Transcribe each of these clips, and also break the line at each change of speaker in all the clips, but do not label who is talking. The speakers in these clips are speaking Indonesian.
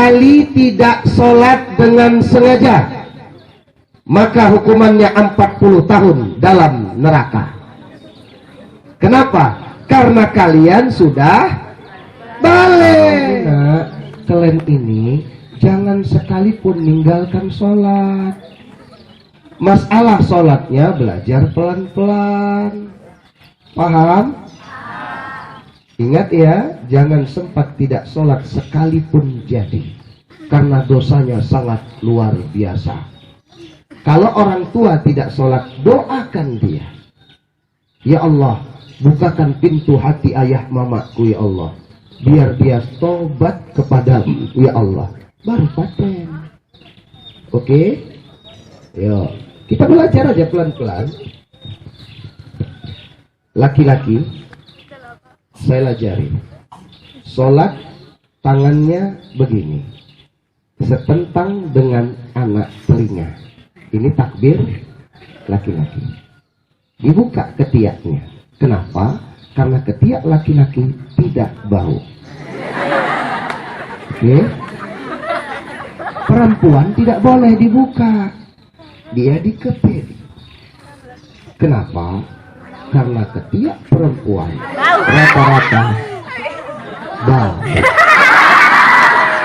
sekali tidak sholat dengan sengaja, maka hukumannya 40 tahun dalam neraka. Kenapa? Karena kalian sudah balik. Nah, kalian ini jangan sekalipun meninggalkan sholat. Masalah sholatnya belajar pelan-pelan. Paham? Ingat ya, jangan sempat tidak sholat sekalipun jadi, karena dosanya sangat luar biasa. Kalau orang tua tidak sholat, doakan dia. Ya Allah, bukakan pintu hati ayah mamaku ya Allah, biar dia tobat kepadamu ya Allah, baru paten. Oke? Yo, kita belajar aja pelan-pelan. Laki-laki, saya ajari. Sholat tangannya begini, setentang dengan anak telinga. Ini takbir laki-laki. Dibuka ketiaknya. Kenapa? Karena ketiak laki-laki tidak bau. Oke? Perempuan tidak boleh dibuka. Dia dikepit. Kenapa? Karena ketiak perempuan rata-rata bau.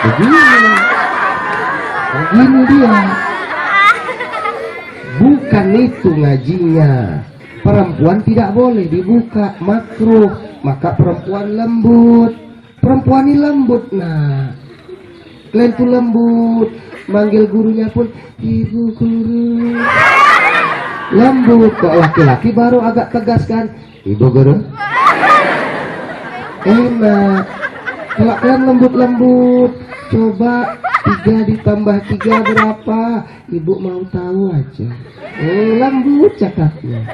Begini dia. Bukan itu ngajinya. Perempuan tidak boleh dibuka, makruh. Maka perempuan lembut. Perempuan ini lembut. Nah, kalian tuh lembut. Manggil gurunya pun ibu guru. Lembut. Kok laki-laki baru agak tegas kan? Ibu guru. Enak. Kalau kalian lembut-lembut, coba 3 ditambah 3 berapa? Ibu mau tahu aja. Lembut cakapnya.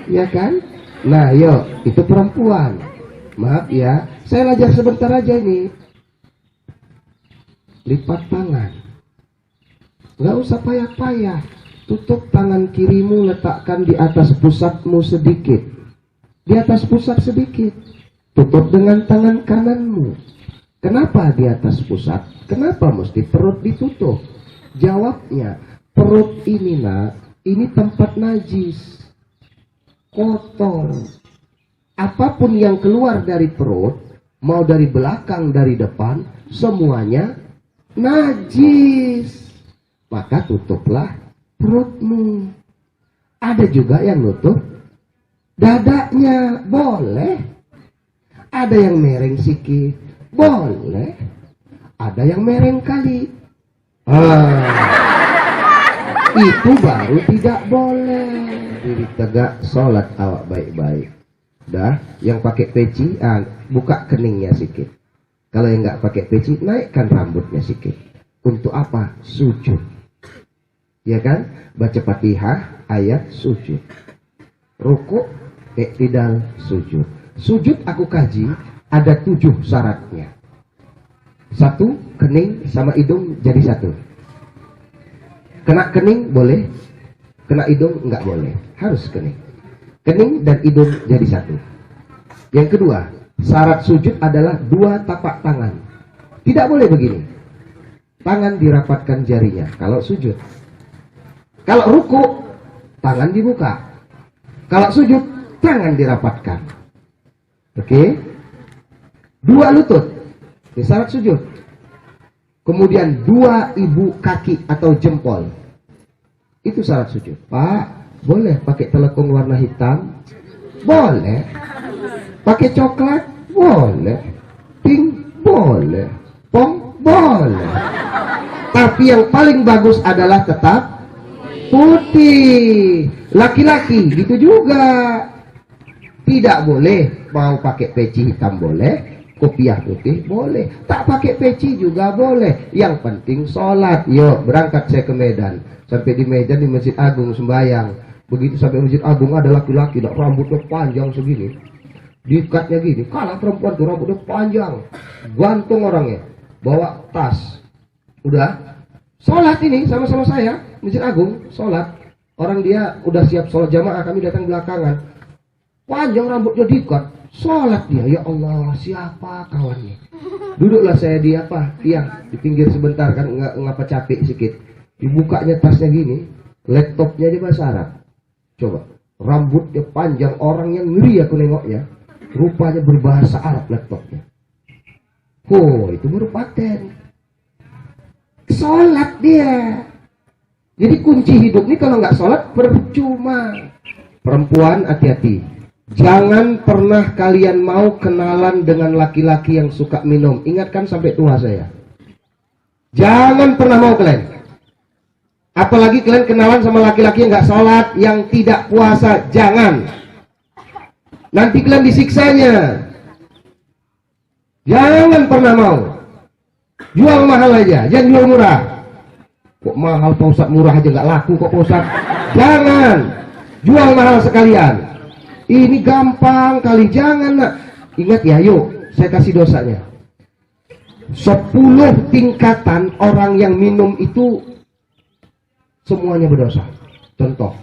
Ya kan? Nah, yuk, itu perempuan. Maaf ya, saya belajar sebentar aja ini. Lipat tangan. Nggak usah payah-payah. Tutup tangan kirimu, letakkan di atas pusatmu sedikit. Di atas pusat sedikit. Tutup dengan tangan kananmu. Kenapa di atas pusat? Kenapa mesti perut ditutup? Jawabnya, perut ini nak, ini tempat najis. Kotor. Apapun yang keluar dari perut, mau dari belakang, dari depan, semuanya najis. Maka tutuplah perutmu. Ada juga yang nutup dadanya, boleh. Ada yang mereng sikit, boleh. Ada yang mereng kali. Itu baru tidak boleh. Diri tegak, sholat awak baik-baik. Dah, yang pakai peci, buka keningnya sedikit. Kalau yang nggak pakai peci, naikkan rambutnya sedikit. Untuk apa? Sujud. Ya kan? Baca Fatihah, ayat sujud. Rukuk, iktidal, sujud. Sujud aku kaji, ada 7 syaratnya. 1, kening sama hidung jadi satu. Kena kening boleh, kena hidung enggak boleh. Harus kening. Kening dan hidung jadi satu. Yang kedua, syarat sujud adalah 2 tapak tangan. Tidak boleh begini. Tangan dirapatkan jarinya kalau sujud. Kalau ruku, tangan dibuka. Kalau sujud, tangan dirapatkan. Oke? 2 lutut. Ini syarat sujud. Kemudian 2 ibu kaki atau jempol. Itu syarat sujud. Pak, boleh pakai telekung warna hitam? Boleh. Pakai coklat? Boleh. Pink? Boleh. Pong? Boleh. Tapi yang paling bagus adalah tetap putih. Laki-laki gitu juga. Tidak boleh. Mau pakai peci hitam boleh, kopiah putih boleh, tak pakai peci juga boleh. Yang penting sholat. Yuk berangkat saya ke Medan. Sampai di Medan di Masjid Agung sembahyang. Begitu sampai Masjid Agung ada laki-laki, rambutnya panjang segini, diikatnya gini. Kalah perempuan tuh rambutnya panjang, gantung orangnya, bawa tas. Udah sholat ini sama-sama saya Masjid Agung sholat. Orang dia udah siap sholat jamaah, kami datang belakangan. panjang rambutnya diikat, sholat dia. Ya Allah, siapa kawannya? Duduklah saya di tiang di pinggir sebentar kan, ngapa capek sedikit. Dibukanya tasnya gini, laptopnya di bahasa Arab. Coba, rambutnya panjang, orang yang ngeri aku nengoknya. Rupanya berbahasa Arab laptopnya. Oh, itu baru paten. Sholat dia. Jadi kunci hidup ini kalau nggak sholat percuma. Perempuan hati-hati. Jangan pernah kalian mau kenalan dengan laki-laki yang suka minum. Ingatkan sampai tua saya. Jangan pernah mau kalian. Apalagi kalian kenalan sama laki-laki yang nggak sholat, yang tidak puasa. Jangan. Nanti kalian disiksanya. Jangan pernah mau. Jual mahal aja, jangan jual murah. Kok mahal Pak Ustadz, murah aja nggak laku kok Pak Ustadz. Jangan. Jual mahal sekalian. Ini gampang kali, jangan nak. Ingat ya, yuk saya kasih dosanya. 10 tingkatan orang yang minum itu semuanya berdosa. Contoh,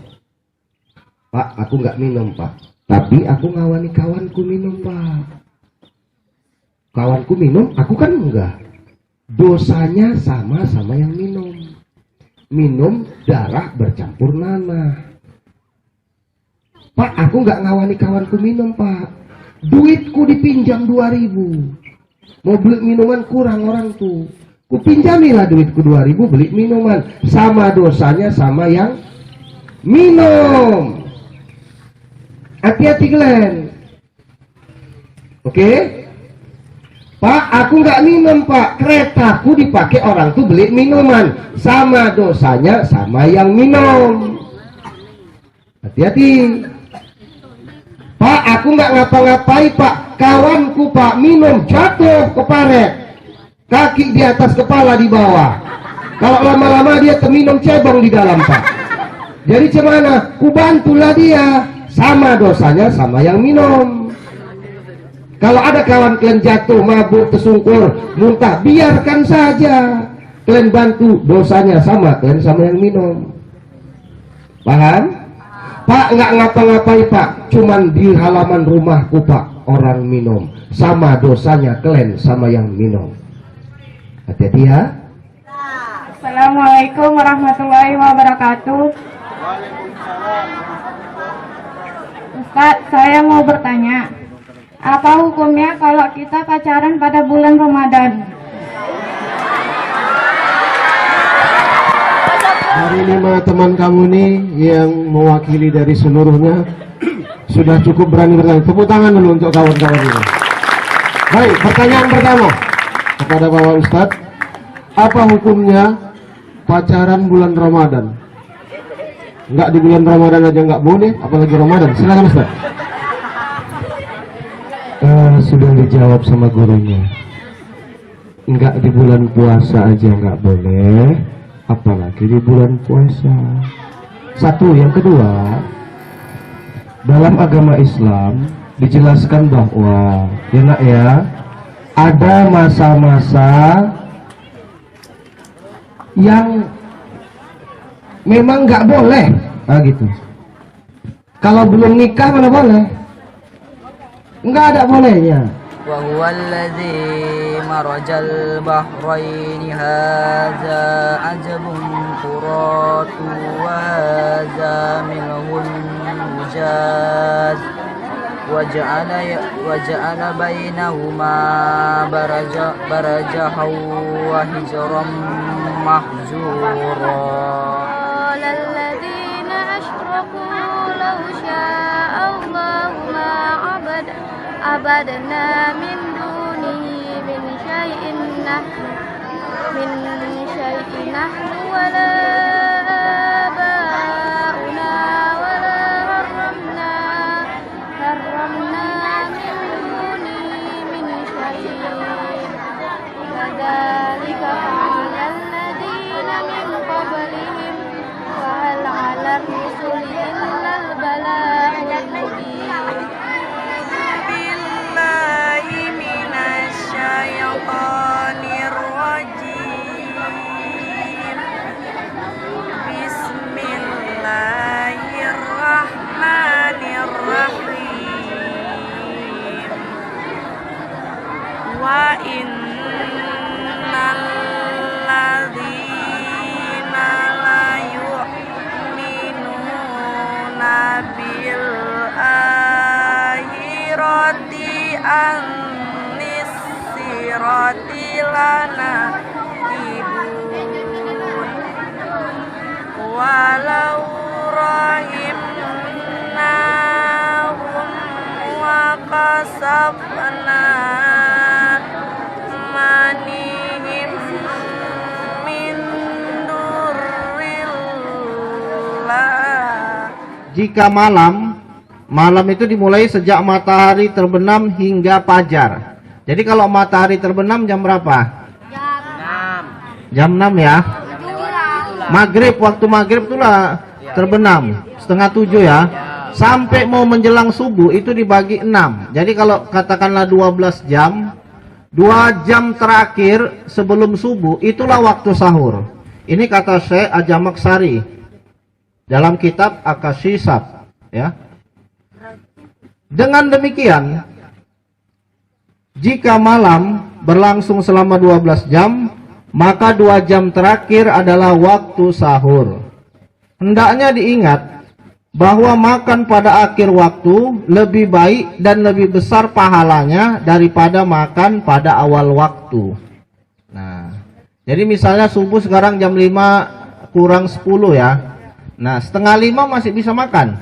Pak, aku nggak minum Pak, tapi aku ngawani kawanku minum Pak. Kawanku minum, aku kan enggak. Dosanya sama-sama yang minum. Minum darah bercampur nanah. Pak, aku nggak ngawani kawanku minum Pak. Duitku dipinjam 2.000. Mau beli minuman kurang orang tuh. Ku pinjamilah duitku 2.000 beli minuman. Sama dosanya sama yang minum. Hati-hati kalian. Oke? Pak, aku nggak minum Pak. Keretaku dipakai orang tuh beli minuman. Sama dosanya sama yang minum. Hati-hati. Pak, aku nggak ngapa-ngapai Pak. Kawanku Pak minum jatuh ke paret. Kaki di atas, kepala di bawah. Kalau lama-lama dia terminum cebong di dalam Pak. Jadi gimana? Ku bantulah dia. Sama dosanya sama yang minum. Kalau ada kawan kalian jatuh, mabuk, tersungkur, muntah, biarkan saja. Kalian bantu, dosanya sama, kalian sama yang minum. Paham? Pak, nggak ngapa-ngapai Pak, cuman di halaman rumahku Pak, orang minum. Sama dosanya, kalian sama yang minum. Hati-hati ya.
Assalamualaikum warahmatullahi wabarakatuh. Ustaz, saya mau bertanya, apa hukumnya kalau kita pacaran pada bulan Ramadan?
Dari 5 teman kamu nih yang mewakili dari seluruhnya sudah cukup berani bertanya. Tepuk tangan dulu untuk kawan-kawan ini. Baik, pertanyaan pertama kepada Bapak Ustadz, apa hukumnya pacaran bulan Ramadan? Enggak di bulan Ramadan aja nggak boleh, apalagi Ramadan. Silakan Ustadz.
Sudah dijawab sama gurunya. Enggak di bulan puasa aja nggak boleh, apalagi di bulan puasa. Satu, yang kedua, dalam agama Islam dijelaskan bahwa ya nak ya, ada masa-masa yang memang nggak boleh, gitu. Kalau belum nikah mana boleh? Nggak ada bolehnya.
وهو الذي مرج البحرين هذا عجب فرات وهذا ملح أجاج وجعل بينهما برزخا وحجرا محجورا
قال الذين أشركوا لو شاء الله ما عبدنا من دونه من شيء نحن ولا آباؤنا ولا حرمنا من دونه من شيء كذلك فعل الذين من قبلهم وهل على الرسل إلا البلاغ المبين
بالله من الشيطان الرجيم
wa innal ladzina la yu'minuna bil akhirati annis sirati lana ibun walau rahimnahum wa kasafna manihim min durrillah.
Jika malam itu dimulai sejak matahari terbenam hingga fajar. Jadi kalau matahari terbenam jam berapa? Jam 6 ya. Maghrib, waktu maghrib itulah terbenam 6:30 ya. Sampai mau menjelang subuh itu dibagi 6. Jadi kalau katakanlah 12 jam, 2 jam terakhir sebelum subuh itulah waktu sahur. Ini kata Syekh Ajamaksari dalam kitab Akashisab ya. Dengan demikian, jika malam berlangsung selama 12 jam, maka 2 jam terakhir adalah waktu sahur. Hendaknya diingat bahwa makan pada akhir waktu lebih baik dan lebih besar pahalanya daripada makan pada awal waktu. Nah, jadi misalnya subuh sekarang jam 5 kurang 10 ya. Nah, 4:30 masih bisa makan?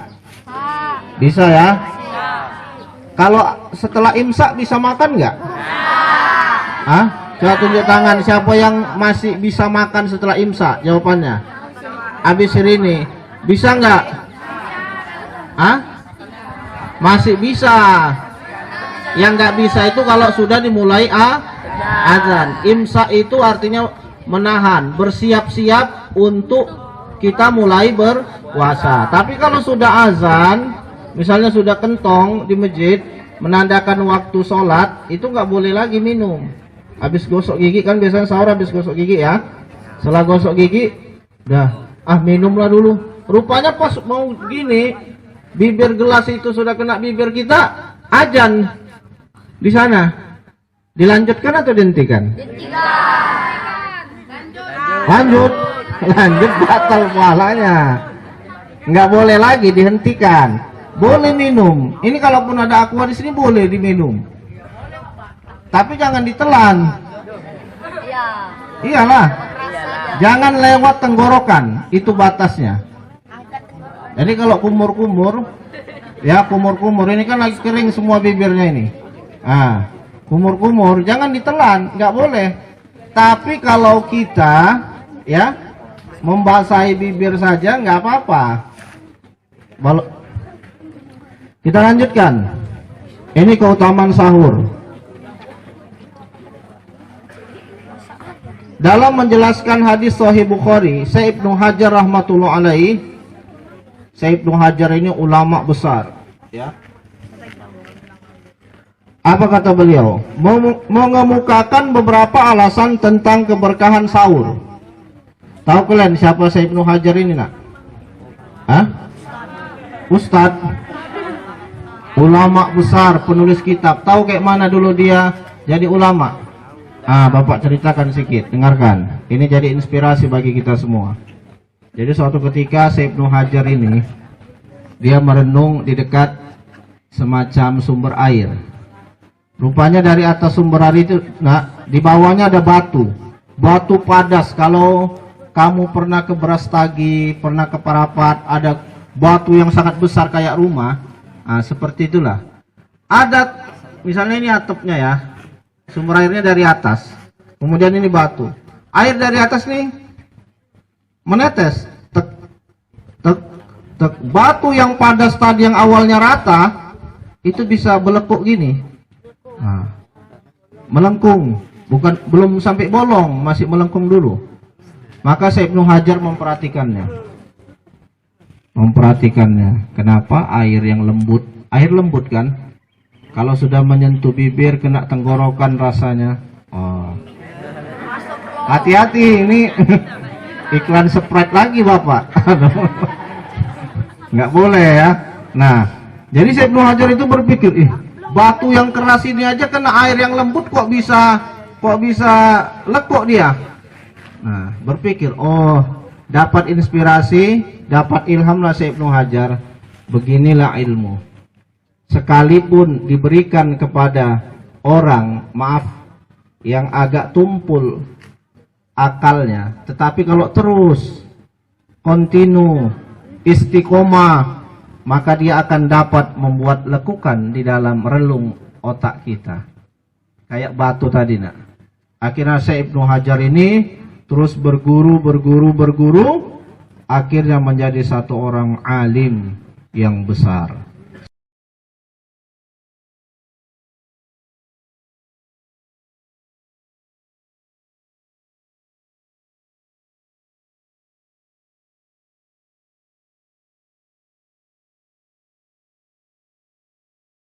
Bisa ya? Kalau setelah imsak bisa makan nggak? Hah? Coba tunjuk tangan siapa yang masih bisa makan setelah imsak. Jawabannya habis ini bisa nggak? Hah? Masih bisa. Yang nggak bisa itu kalau sudah dimulai azan. Imsak itu artinya menahan, bersiap-siap untuk kita mulai berpuasa. Tapi kalau sudah azan, misalnya sudah kentong di masjid menandakan waktu sholat, itu nggak boleh lagi minum. Habis gosok gigi kan biasanya sahur habis gosok gigi ya. Setelah gosok gigi, dah minumlah dulu. Rupanya pas mau gini, bibir gelas itu sudah kena bibir kita, azan di sana. Dilanjutkan atau dihentikan? Lanjut, batal puasanya. Nggak boleh lagi dihentikan. Boleh minum. Ini kalaupun ada aqua di sini boleh diminum. Tapi jangan ditelan. Iyalah. Jangan lewat tenggorokan, itu batasnya. Jadi kalau kumur-kumur, ya kumur-kumur ini kan lagi kering semua bibirnya ini. Kumur-kumur jangan ditelan, nggak boleh. Tapi kalau kita ya membasahi bibir saja nggak apa-apa. Kita lanjutkan. Ini keutamaan sahur. Dalam menjelaskan hadis Sahih Bukhari, Syekh Ibnu Hajar rahmatullah alaihi, Syekh Ibnu Hajar ini ulama besar, ya. Apa kata beliau? Mengemukakan beberapa alasan tentang keberkahan sahur. Tahu kalian siapa Syekh Ibnu Hajar ini, nak? Ustadz, ulama besar, penulis kitab. Tahu kayak mana dulu dia jadi ulama? Bapak ceritakan sedikit, dengarkan. Ini jadi inspirasi bagi kita semua. Jadi suatu ketika Syekh Ibnu Hajar ini dia merenung di dekat semacam sumber air. Rupanya dari atas sumber air itu, di bawahnya ada batu padas. Kalau kamu pernah ke Brastagi, pernah ke Parapat, ada batu yang sangat besar kayak rumah. Seperti itulah. Ada, misalnya ini atapnya ya. Sumber airnya dari atas. Kemudian ini batu. Air dari atas nih menetes. Tek, tek, tek. Batu yang padas tadi yang awalnya rata, itu bisa belekuk gini. Melengkung. Belum sampai bolong, masih melengkung dulu. Maka Syekh Ibnu Hajar memperhatikannya. Kenapa air yang lembut? Air lembut kan? Kalau sudah menyentuh bibir, kena tenggorokan rasanya. Hati-hati, ini iklan Sprite lagi Bapak. Nggak boleh ya. Nah, jadi Syekh Ibnu Hajar itu berpikir, Batu yang keras ini aja kena air yang lembut kok bisa lekuk dia. Nah, berpikir, oh, dapat inspirasi, dapat ilham lah Syekh Ibnu Hajar. Beginilah ilmu. Sekalipun diberikan kepada orang, maaf, yang agak tumpul akalnya, tetapi kalau terus kontinu istiqomah, maka dia akan dapat membuat lekukan di dalam relung otak kita. Kayak batu tadi nak. Akhirnya Syekh Ibnu Hajar ini terus berguru, akhirnya menjadi satu orang alim yang besar.